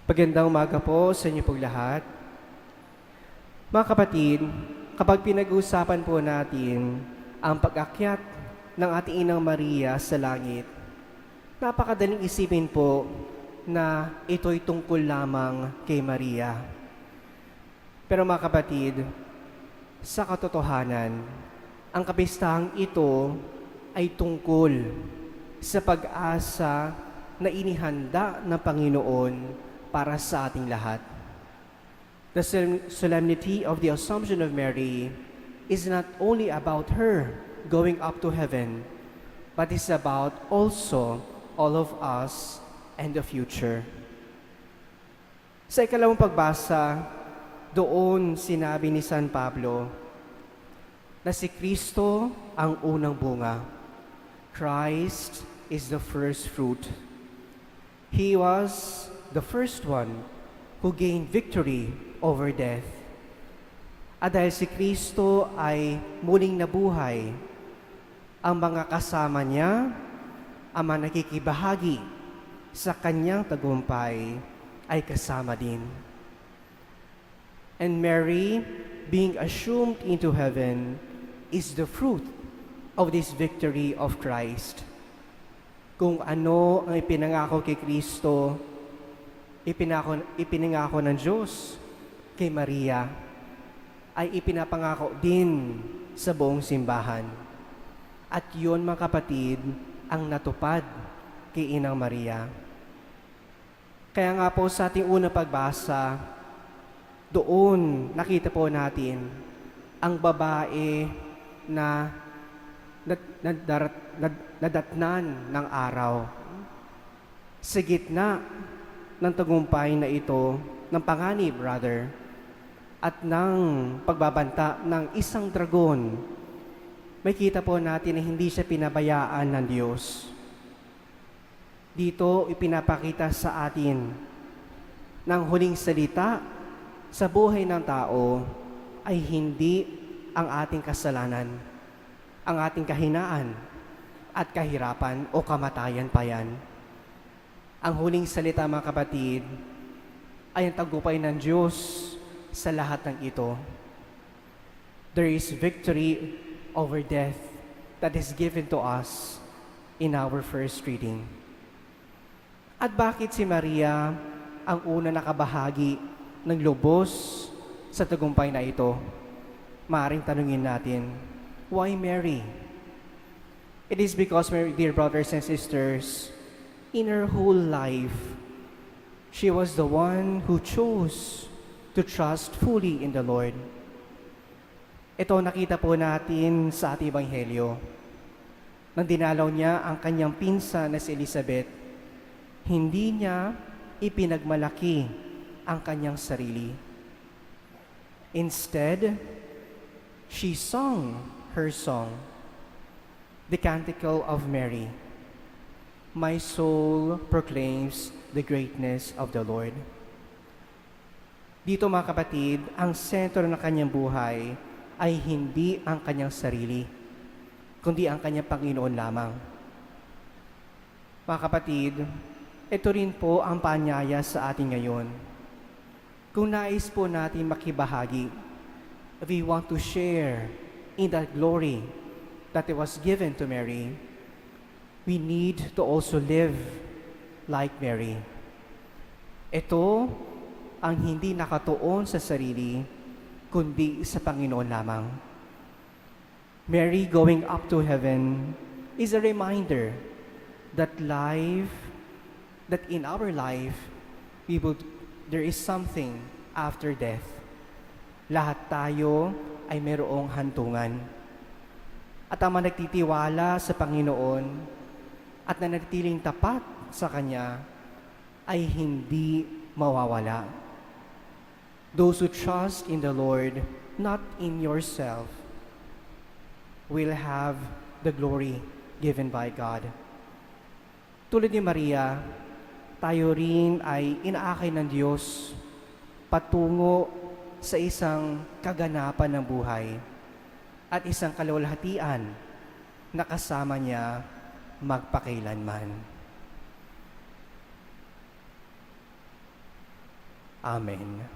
Magandang umaga po sa inyo pong lahat. Mga kapatid, kapag pinag-uusapan po natin ang pag-akyat ng ating Inang Maria sa langit, napakadaling isipin po na ito'y tungkol lamang kay Maria. Pero mga kapatid, sa katotohanan, ang kabistahang ito ay tungkol sa pag-asa na inihanda ng Panginoon para sa ating lahat. The solemnity of the Assumption of Mary is not only about her going up to heaven, but is about also all of us and the future. Sa ikalawang pagbasa, doon sinabi ni San Pablo na si Kristo ang unang bunga. Christ is the first fruit. He was the first one who gained victory over death. At dahil si Kristo ay muling nabuhay, ang mga kasama niya, ang mga nakikibahagi sa kanyang tagumpay, ay kasama din. And Mary, being assumed into heaven, is the fruit of this victory of Christ. Kung ano ang ipinangako kay Kristo, ipinangako ng Diyos kay Maria, ay ipinapangako din sa buong simbahan. At yun, mga kapatid, ang natupad kay Inang Maria. Kaya nga po sa ating unang pagbasa, doon nakita po natin ang babae na nadatnan ng araw. Sa gitna ng tagumpay na ito, ng panganib rather, at ng pagbabanta ng isang dragon, may kita po natin na hindi siya pinabayaan ng Diyos. Dito ipinapakita sa atin ng huling salita sa buhay ng tao ay hindi ang ating kasalanan, ang ating kahinaan at kahirapan o kamatayan pa yan. Ang huling salita, mga kapatid, ay ang tagumpay ng Diyos sa lahat ng ito. There is victory over death that is given to us in our first reading. At bakit si Maria ang una nakabahagi ng lubos sa tagumpay na ito? Maaring tanungin natin, why Mary? It is because, my dear brothers and sisters, in her whole life, she was the one who chose to trust fully in the Lord. Ito nakita po natin sa ating Ebanghelyo. Nang dinalaw niya ang kanyang pinsan na si Elizabeth, hindi niya ipinagmalaki ang kanyang sarili. Instead, she sung her song, the Canticle of Mary. My soul proclaims the greatness of the Lord. Dito, mga kapatid, ang sentro ng kanyang buhay ay hindi ang kanyang sarili, kundi ang kanyang Panginoon lamang. Mga kapatid, ito rin po ang paanyaya sa atin ngayon. Kung nais po natin makibahagi, we want to share in that glory that it was given to Mary, we need to also live like Mary. Ito ang hindi nakatuon sa sarili, kundi sa Panginoon lamang. Mary going up to heaven is a reminder that in our life, there is something after death. Lahat tayo ay mayroong hantungan. At ang nagtitiwala sa Panginoon at nanatiling tapat sa Kanya ay hindi mawawala. Those who trust in the Lord, not in yourself, will have the glory given by God. Tulad ni Maria, tayo rin ay inaakay ng Diyos patungo sa isang kaganapan ng buhay at isang kaluwalhatian na kasama niya magpakailanman. Amen.